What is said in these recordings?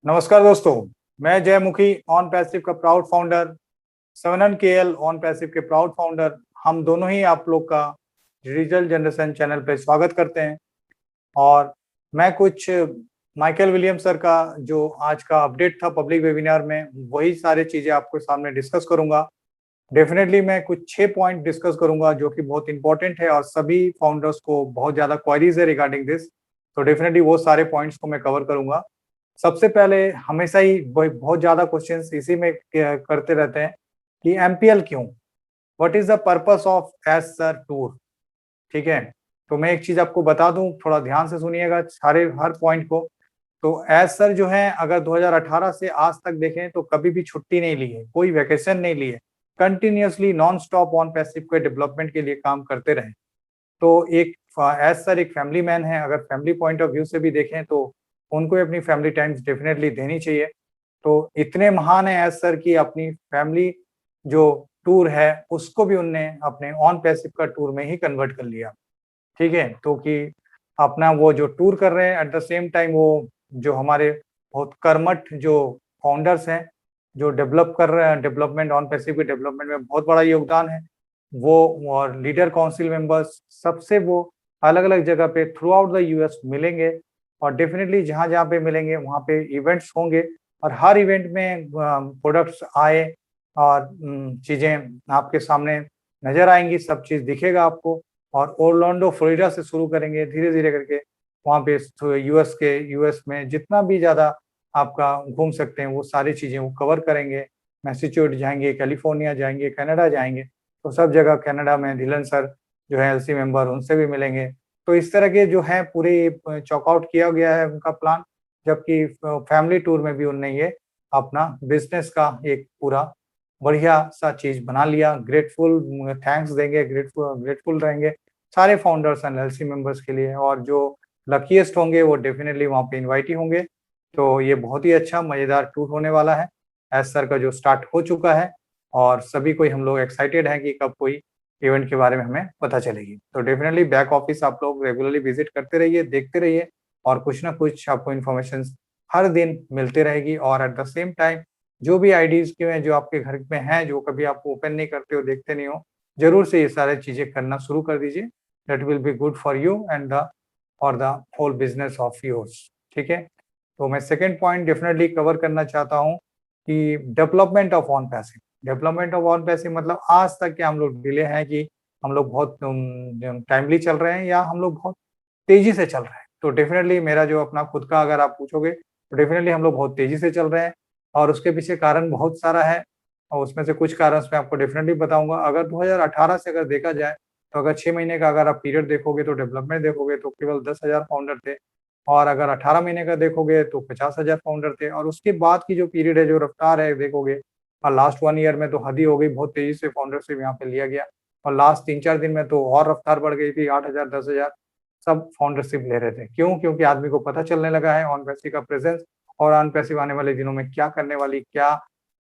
नमस्कार दोस्तों, मैं जय मुखी ऑन पैसिव का proud founder, seven KL on passive के प्राउड फाउंडर। हम दोनों ही आप लोग का डिजिटल जनरेशन चैनल पे स्वागत करते हैं। और मैं कुछ माइकल विलियम सर का जो आज का अपडेट था पब्लिक वेबिनार में, वही सारी चीजें आपके सामने डिस्कस करूंगा। डेफिनेटली मैं कुछ 6 पॉइंट डिस्कस करूंगा जो कि बहुत इंपॉर्टेंट है और सभी फाउंडर्स को बहुत ज्यादा क्वारीज है रिगार्डिंग दिस। तो डेफिनेटली वो सारे पॉइंट्स को मैं कवर करूंगा। सबसे पहले हमेशा ही बहुत ज्यादा क्वेश्चंस इसी में करते रहते हैं कि एमपीएल क्यों, what is the purpose of S sir tour. ठीक है, तो मैं एक चीज आपको बता दूं, थोड़ा ध्यान से सुनिएगा सारे हर पॉइंट को। तो एस सर जो है, अगर 2018 से आज तक देखें तो कभी भी छुट्टी नहीं ली है, कोई वैकेशन नहीं ली है, continuously non stop on passive के डेवलपमेंट के लिए काम करते रहे। तो एक एज सर एक फैमिली मैन है, अगर फैमिली पॉइंट ऑफ व्यू से भी देखें तो उनको अपनी फैमिली टाइम्स डेफिनेटली देनी चाहिए। तो इतने महान है एज सर की अपनी फैमिली जो टूर है उसको भी उनने अपने ऑन पैसिव का टूर में ही कन्वर्ट कर लिया। ठीक है, तो कि अपना वो जो टूर कर रहे हैं एट द सेम टाइम वो जो हमारे बहुत कर्मठ जो फाउंडर्स हैं जो डेवलप कर रहे हैं, डेवलपमेंट ऑन पैसिव के डेवलपमेंट में बहुत बड़ा योगदान है वो, और लीडर काउंसिल मेंबर्स सबसे वो अलग अलग जगह पे थ्रू आउट द यूएस मिलेंगे। और डेफिनेटली जहाँ जहाँ पे मिलेंगे वहाँ पे इवेंट्स होंगे और हर इवेंट में प्रोडक्ट्स आए और चीज़ें आपके सामने नजर आएंगी, सब चीज़ दिखेगा आपको। और ओरलैंडो फ्लोरिडा से शुरू करेंगे धीरे धीरे करके, वहाँ पे यूएस में जितना भी ज़्यादा आपका घूम सकते हैं वो सारी चीज़ें वो कवर करेंगे। मैसेच्यूसेट्स जाएंगे, कैलिफोर्निया जाएंगे, कनाडा जाएंगे, तो सब जगह कनाडा में धीलन सर जो है एलसी मेंबर, उनसे भी मिलेंगे। तो इस तरह के जो है पूरे चॉकआउट किया गया है उनका प्लान। जबकि फैमिली टूर में भी उनने ये अपना बिजनेस का एक पूरा बढ़िया सा चीज बना लिया। ग्रेटफुल थैंक्स देंगे, ग्रेटफुल रहेंगे सारे फाउंडर्स एंड एलसी मेंबर्स के लिए, और जो लकीएस्ट होंगे वो डेफिनेटली वहाँ पे इनवाइट ही होंगे। तो ये बहुत ही अच्छा मजेदार टूर होने वाला है एस सर का जो स्टार्ट हो चुका है, और सभी कोई हम लोग एक्साइटेड हैं कि कब कोई इवेंट के बारे में हमें पता चलेगी। तो डेफिनेटली बैक ऑफिस आप लोग रेगुलरली विजिट करते रहिए, देखते रहिए, और कुछ ना कुछ आपको इन्फॉर्मेशन हर दिन मिलते रहेगी। और एट द सेम टाइम जो भी आईडीज के हैं जो आपके घर में हैं, जो कभी आप ओपन नहीं करते हो, देखते नहीं हो, जरूर से ये सारी चीजें करना शुरू कर दीजिए। That will be good for you and the और the whole business of yours. ठीक है, तो मैं सेकेंड पॉइंट डेफिनेटली कवर करना चाहता हूँ कि development of on passive. Development of on passive मतलब आज तक के हम लोग डिले हैं कि हम लोग बहुत टाइमली चल रहे हैं या हम लोग बहुत तेजी से चल रहे हैं। तो डेफिनेटली मेरा जो अपना खुद का अगर आप पूछोगे तो डेफिनेटली हम लोग बहुत तेजी से चल रहे हैं, और उसके पीछे कारण बहुत सारा है, और उसमें से कुछ कारण मैं आपको डेफिनेटली बताऊंगा। अगर 2018 से अगर देखा जाए तो अगर 6 महीने का अगर आप पीरियड देखोगे तो डेवलपमेंट देखोगे तो केवल 10,000 फाउंडर थे, और अगर 18 महीने का देखोगे तो 50,000 फाउंडर थे। और उसके बाद की जो पीरियड है, जो रफ्तार है देखोगे, और लास्ट 1 ईयर में तो हद ही हो गई, बहुत तेजी से फाउंडरशिप यहाँ पे लिया गया। और लास्ट 3-4 दिन में तो और रफ्तार बढ़ गई थी, 8,000 10,000 सब फाउंडरशिप ले रहे थे। क्यों? क्योंकि आदमी को पता चलने लगा है ऑन पैसिव का प्रेजेंस, और ऑन पैसिव आने वाले दिनों में क्या करने वाली, क्या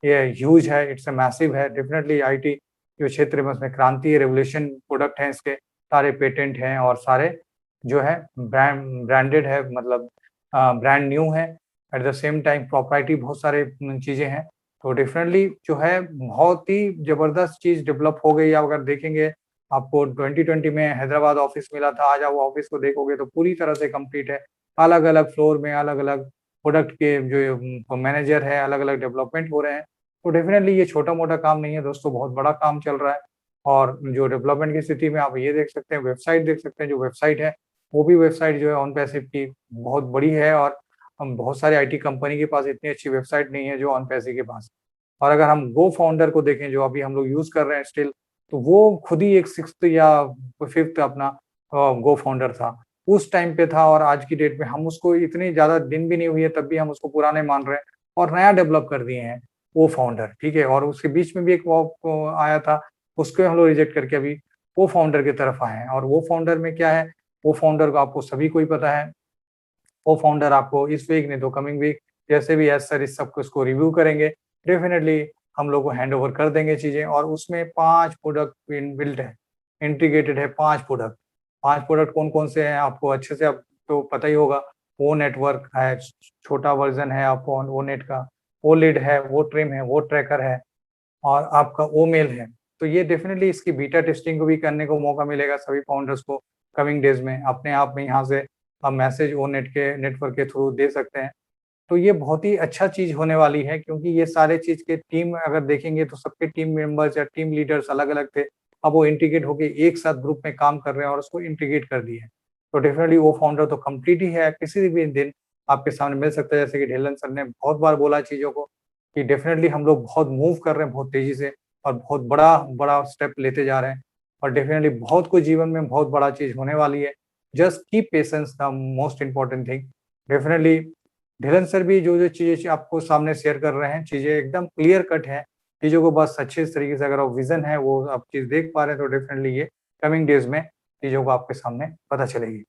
ये ह्यूज है, इट्स अ मैसिव है। डेफिनेटली आईटी जो क्षेत्र में उसमें क्रांति है, रेवोल्यूशन प्रोडक्ट है, इसके सारे पेटेंट हैं और सारे जो है ब्रांडेड है, मतलब ब्रांड न्यू है। Eight the same time property बहुत सारे चीजें हैं। तो डेफिनेटली जो है बहुत ही जबरदस्त चीज डेवलप हो गई। अगर देखेंगे आपको 2020 में हैदराबाद ऑफिस मिला था, आज आप वो ऑफिस को देखोगे तो पूरी तरह से कंप्लीट है। अलग अलग फ्लोर में अलग अलग प्रोडक्ट के जो मैनेजर है, अलग अलग डेवलपमेंट हो रहे हैं। तो डेफिनेटली ये छोटा मोटा काम नहीं है दोस्तों, बहुत बड़ा काम चल रहा है। और जो डेवलपमेंट की स्थिति में आप ये देख सकते हैं, वेबसाइट देख सकते हैं, जो वेबसाइट है वो भी वेबसाइट जो है ऑन पैसिव की बहुत बड़ी है। और हम बहुत सारे आईटी कंपनी के पास इतनी अच्छी वेबसाइट नहीं है जो ऑन पैसिव के पास। और अगर हम गो फाउंडर को देखें जो अभी हम लोग यूज कर रहे हैं स्टिल, तो वो खुद ही एक 6th या 5th अपना गो फाउंडर था, उस टाइम पे था। और आज की डेट में हम उसको इतनी ज्यादा दिन भी नहीं हुई है तब भी हम उसको पुराने मान रहे हैं, और नया डेवलप कर दिए हैं वो फाउंडर। ठीक है, और उसके बीच में भी एक वो आया था, उसको हम लोग रिजेक्ट करके अभी वो फाउंडर की तरफ आए हैं। और वो फाउंडर में क्या है, वो फाउंडर को आपको सभी को ही पता है। वो फाउंडर आपको इस वीक नहीं तो कमिंग वीक जैसे भी एज सर इस सबको इसको रिव्यू करेंगे, डेफिनेटली हम लोग को हैंड ओवर कर देंगे चीजें। और उसमें 5 प्रोडक्ट बिल्ट है, इंटीग्रेटेड है 5 प्रोडक्ट। 5 प्रोडक्ट कौन कौन से हैं आपको अच्छे से अब तो पता ही होगा। वो नेटवर्क है, छोटा वर्जन है आप वो नेट का, वो लीड है, वो ट्रिम है, वो ट्रैकर है और आपका वो मेल है। तो ये डेफिनेटली इसकी बीटा टेस्टिंग को भी करने को मौका मिलेगा सभी फाउंडर्स को कमिंग डेज में। अपने आप में यहाँ से आप मैसेज वो नेटवर्क के थ्रू दे सकते हैं। तो ये बहुत ही अच्छा चीज होने वाली है, क्योंकि ये सारे चीज के टीम अगर देखेंगे तो सबके टीम मेंबर्स या टीम लीडर्स अलग अलग थे, अब वो इंटीग्रेट होके एक साथ ग्रुप में काम कर रहे हैं और उसको इंटीग्रेट कर दिए। तो डेफिनेटली वो फाउंडर तो कंप्लीट ही है, किसी भी दिन आपके सामने मिल सकता है। जैसे कि ढिल्लन सर ने बहुत बार बोला चीजों को कि डेफिनेटली हम लोग बहुत मूव कर रहे हैं बहुत तेजी से और बहुत बड़ा बड़ा स्टेप लेते जा रहे हैं और डेफिनेटली बहुत कुछ जीवन में बहुत बड़ा चीज होने वाली है। Just keep patience the most important thing. Definitely Dhillon sir भी जो जो चीजें आपको सामने शेयर कर रहे हैं, चीजें एकदम क्लियर कट है, चीजों को बस अच्छे तरीके से अगर वो विजन है वो आप चीज देख पा रहे हैं तो डेफिनेटली ये कमिंग डेज में चीजों को आपके सामने पता चलेगी।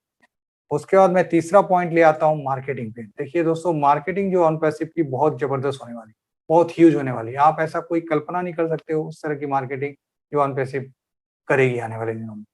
उसके बाद मैं तीसरा पॉइंट ले आता हूँ मार्केटिंग पे। देखिए दोस्तों, मार्केटिंग जो ऑन पैसिव की बहुत जबरदस्त होने वाली, बहुत ह्यूज होने वाली है। आप ऐसा कोई कल्पना नहीं कर सकते हो उस तरह की मार्केटिंग जो ऑन पैसिव करेगी आने वाले दिनों में।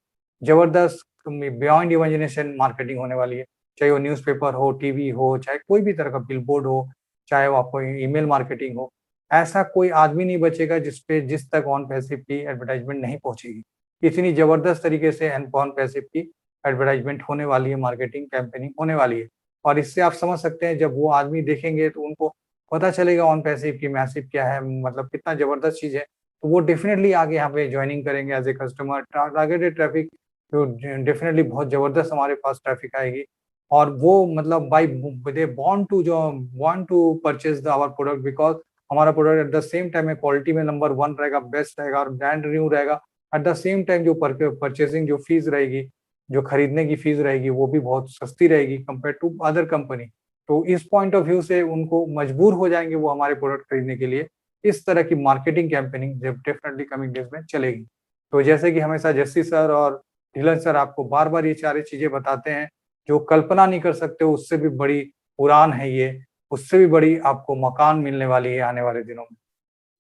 जबरदस्त बियॉन्ड इमेजिनेशन मार्केटिंग होने वाली है, चाहे वो न्यूज़पेपर हो, टीवी हो, चाहे कोई भी तरह का बिलबोर्ड हो, चाहे वो आपको ईमेल मार्केटिंग हो। ऐसा कोई आदमी नहीं बचेगा जिस तक ऑन पैसिव की एडवर्टाइजमेंट नहीं पहुंचेगी। इतनी जबरदस्त तरीके से ऑन पैसिव की एडवर्टाइजमेंट होने वाली है, मार्केटिंग कैंपेनिंग होने वाली है। और इससे आप समझ सकते हैं जब वो आदमी देखेंगे तो उनको पता चलेगा ऑन पैसिव की मैसिव क्या है, मतलब कितना जबरदस्त चीज है। तो वो डेफिनेटली आगे यहाँ पे ज्वाइनिंग करेंगे as a customer. Targeted traffic तो डेफिनेटली बहुत जबरदस्त हमारे पास ट्रैफिक आएगी और वो मतलब by they want to purchase the our product, because हमारा product at the same time में क्वालिटी में नंबर 1 रहेगा, बेस्ट रहेगा और ब्रांड रिन्यू रहेगा। एट द सेम टाइम जो परचेसिंग जो फीस रहेगी, जो खरीदने की फीस रहेगी, वो भी बहुत सस्ती रहेगी कंपेयर टू अदर कंपनी। तो इस पॉइंट ऑफ व्यू से उनको मजबूर हो जाएंगे वो हमारे प्रोडक्ट खरीदने के लिए। इस तरह की marketing campaigning definitely coming days में चलेगी। तो जैसे कि हमेशा जस्सी सर और ढिलन सर आपको बार बार ये सारी चीजें बताते हैं, जो कल्पना नहीं कर सकते उससे भी बड़ी उड़ान है ये, उससे भी बड़ी आपको मकान मिलने वाली है आने वाले दिनों में।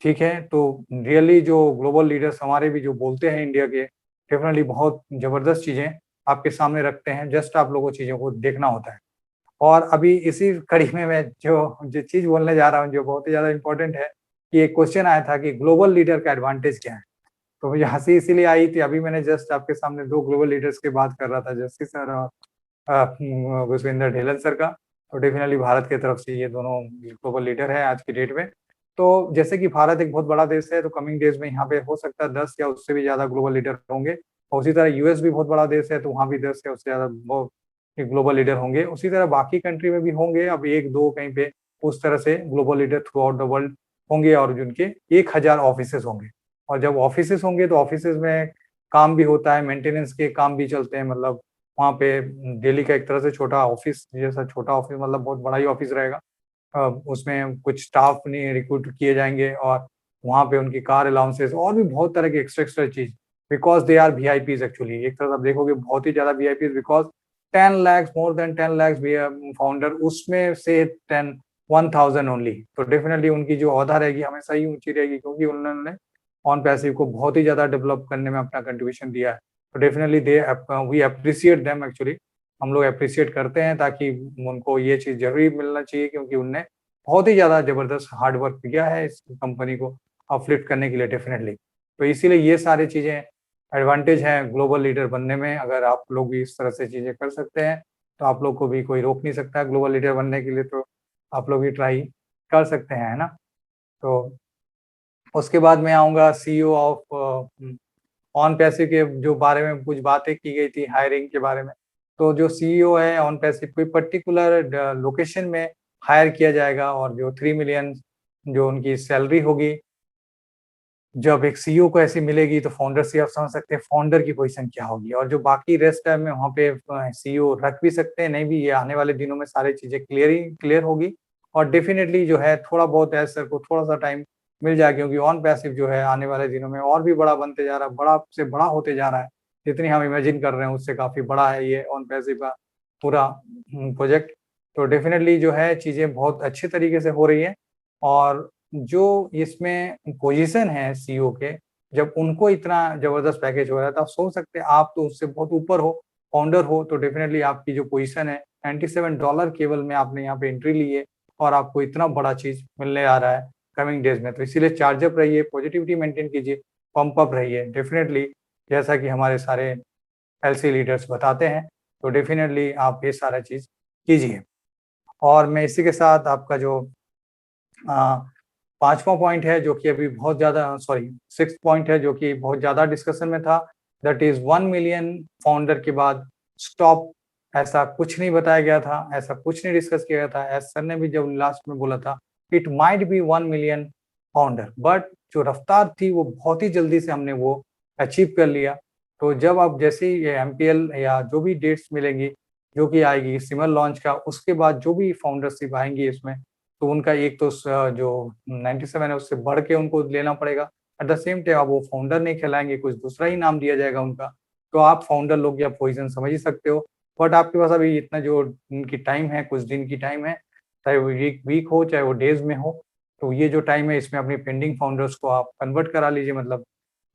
ठीक है, तो रियली जो ग्लोबल लीडर्स हमारे भी जो बोलते हैं इंडिया के, डेफिनेटली बहुत जबरदस्त चीजें आपके सामने रखते हैं। जस्ट आप लोगों को चीजों को देखना होता है। और अभी इसी कड़ी में मैं जो चीज बोलने जा रहा हूँ जो बहुत ही ज्यादा इंपॉर्टेंट है, कि एक क्वेश्चन आया था कि ग्लोबल लीडर का एडवांटेज क्या है। तो मुझे हंसी इसीलिए आई थी, अभी मैंने जस्ट आपके सामने 2 ग्लोबल लीडर्स की बात कर रहा था, जस्सी सर और भूपेंद्र ढेलन सर का। तो डेफिनेटली भारत की तरफ से ये दोनों ग्लोबल लीडर है आज की डेट में। तो जैसे कि भारत एक बहुत बड़ा देश है, तो कमिंग डेज में यहाँ पे हो सकता है 10 या उससे भी ज्यादा ग्लोबल लीडर होंगे। और उसी तरह यूएस भी बहुत बड़ा देश है, तो वहाँ भी 10 या उससे ज्यादा ग्लोबल लीडर होंगे। उसी तरह बाकी कंट्री में भी होंगे, अब 1-2 कहीं पे उस तरह से global leader through out the world होंगे और जिनके 1000 ऑफिसेस होंगे। और जब ऑफिसेस होंगे तो ऑफिसेस में काम भी होता है, मेंटेनेंस के काम भी चलते हैं। मतलब वहाँ पे दिल्ली का एक तरह से छोटा ऑफिस जैसा, छोटा ऑफिस मतलब बहुत बड़ा ही ऑफिस रहेगा। उसमें कुछ स्टाफ नहीं रिक्रूट किए जाएंगे और वहाँ पे उनकी कार अलाउंसेस और भी बहुत तरह की एक्स्ट्रा एक्स्ट्रा चीज, because they are VIPs. Actually एक तरह से आप देखोगे बहुत ही ज्यादा VIPs, because 10 lakh, more than 10 lakh founder, उसमें से 10,000 ओनली। तो डेफिनेटली उनकी जो औहदा रहेगी हमेशा ही ऊंची रहेगी, क्योंकि उन्होंने ऑन पैसिव को बहुत ही ज्यादा डेवलप करने में अपना कंट्रीब्यूशन दिया है। तो definitely they we appreciate them. Actually हम लोग अप्रिशिएट करते हैं, ताकि उनको ये चीज जरूरी मिलना चाहिए, क्योंकि उनने बहुत ही ज्यादा जबरदस्त हार्ड वर्क किया है इस कंपनी को अपलिफ्ट करने के लिए डेफिनेटली। तो इसीलिए ये सारी चीजें एडवांटेज हैं ग्लोबल लीडर बनने में। अगर आप लोग भी इस तरह से चीजें कर सकते हैं तो आप लोग को भी कोई रोक नहीं सकता ग्लोबल लीडर बनने के लिए। तो आप लोग भी ट्राई कर सकते हैं, है ना। तो उसके बाद मैं आऊँगा सीईओ ऑफ ऑन पैसिव के जो बारे में कुछ बातें की गई थी हायरिंग के बारे में। तो जो सीईओ है ऑन पैसिव कोई पर्टिकुलर लोकेशन में हायर किया जाएगा और जो 3 मिलियन जो उनकी सैलरी होगी, जब एक सीईओ को ऐसी मिलेगी तो फाउंडर से आप समझ सकते हैं फाउंडर की पोजीशन क्या होगी। और जो बाकी रेस्ट टाइम में वहाँ पे सीईओ रख भी सकते हैं, नहीं भी, ये आने वाले दिनों में सारी चीजें क्लियर होगी। और डेफिनेटली जो है थोड़ा बहुत है सर को थोड़ा सा टाइम मिल जाए, क्योंकि ऑन पैसिव जो है आने वाले दिनों में और भी बड़ा बनते जा रहा है, बड़ा से बड़ा होते जा रहा है। जितनी हम इमेजिन कर रहे हैं उससे काफी बड़ा है ये ऑन पैसिव का पूरा प्रोजेक्ट। तो डेफिनेटली जो है चीजें बहुत अच्छे तरीके से हो रही है। और जो इसमें पोजीशन है सीईओ के, जब उनको इतना जबरदस्त पैकेज हो रहा है तो आप सोच सकते हैं, आप तो उससे बहुत ऊपर हो, फाउंडर हो, तो डेफिनेटली आपकी जो पोजीशन है $97 केवल में आपने यहाँ पे एंट्री ली है और आपको इतना बड़ा चीज मिलने आ रहा है कमिंग डेज में। तो इसीलिए चार्ज अप रहिए, पॉजिटिविटी मेंटेन कीजिए, पंप अप रहिए डेफिनेटली, जैसा कि हमारे सारे एलसी लीडर्स बताते हैं। तो डेफिनेटली आप ये सारा चीज कीजिए। और मैं इसी के साथ आपका जो 5वां पॉइंट है जो कि अभी बहुत ज्यादा, सॉरी 6th पॉइंट है जो कि बहुत ज्यादा डिस्कशन में था, दैट इज 1 मिलियन फाउंडर के बाद स्टॉप। ऐसा कुछ नहीं बताया गया था, ऐसा कुछ नहीं डिस्कस किया गया था। एस सर ने भी जब लास्ट में बोला था it might be 1 million founder, but जो रफ्तार थी वो बहुत ही जल्दी से हमने वो अचीव कर लिया। तो जब आप जैसे ही ये MPL या जो भी डेट्स मिलेंगी जो कि आएगी सिमर लॉन्च का, उसके बाद जो भी फाउंडरशिप आएंगी इसमें, तो उनका एक तो जो 97 है उससे बढ़ के उनको लेना पड़ेगा। एट द सेम टाइम आप वो फाउंडर नहीं कहलाएंगे, कुछ दूसरा ही नाम दिया जाएगा उनका। तो आप फाउंडर लोग या पोजीशन समझ ही सकते हो। बट आपके पास अभी इतना जो इनकी टाइम है, कुछ दिन की टाइम है, चाहे वो वीक हो चाहे वो डेज में हो। तो ये जो टाइम है इसमें अपनी पेंडिंग फाउंडर्स को आप कन्वर्ट करा लीजिए, मतलब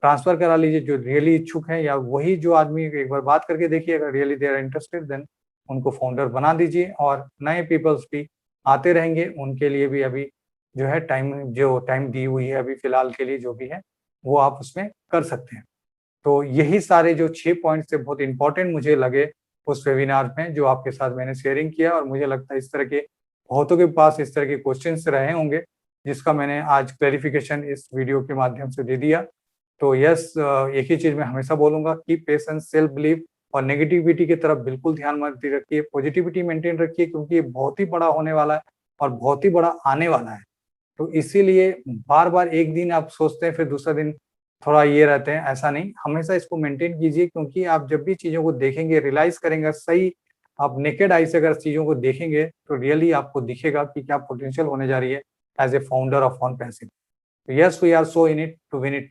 ट्रांसफर करा लीजिए जो रियली इच्छुक है, या वही जो आदमी एक बार बात करके देखिए, अगर really they are interested then उनको फाउंडर बना दीजिए। और नए पीपल्स भी आते रहेंगे, उनके लिए भी अभी जो है टाइम दी हुई है अभी फिलहाल के लिए जो भी है वो आप उसमें कर सकते हैं। तो यही सारे जो 6 पॉइंट्स थे बहुत इंपॉर्टेंट मुझे लगे उस वेबिनार में जो आपके साथ मैंने शेयरिंग किया, और मुझे लगता है इस तरह के बहुतों के पास इस तरह के क्वेश्चंस रहे होंगे जिसका मैंने आज क्लैरिफिकेशन इस वीडियो के माध्यम से दे दिया। तो यस, एक ही चीज मैं हमेशा बोलूंगा कि पेशेंस, सेल्फ बिलीव और नेगेटिविटी की तरफ बिल्कुल ध्यान मत रखिए, पॉजिटिविटी मेंटेन रखिए, क्योंकि ये बहुत ही बड़ा होने वाला है और बहुत ही बड़ा आने वाला है। तो इसीलिए बार बार एक दिन आप सोचते हैं फिर दूसरा दिन थोड़ा ये रहते हैं, ऐसा नहीं, हमेशा इसको मेंटेन कीजिए। क्योंकि आप जब भी चीजों को देखेंगे, रियलाइज करेंगे, सही आप नेकेड आई से अगर चीजों को देखेंगे तो रियली आपको दिखेगा कि क्या पोटेंशियल होने जा रही है as a founder of OnPassive। Yes, we are so in it to win it.